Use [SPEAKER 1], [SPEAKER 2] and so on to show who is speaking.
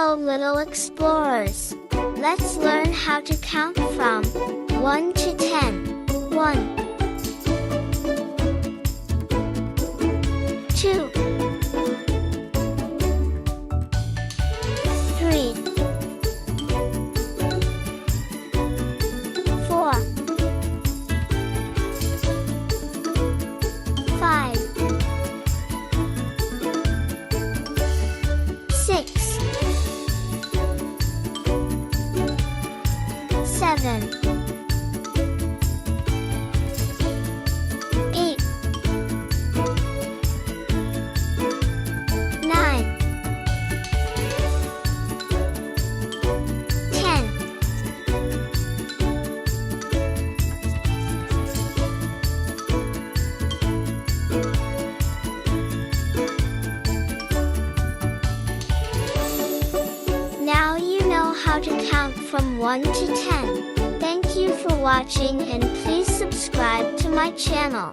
[SPEAKER 1] Hello little explorers! Let's learn how to count from 1 to 10. 1 2 3 4 5 6 7 8 9 10 Now you know how to count from 1 to 10. Thank you for watching and please subscribe to my channel.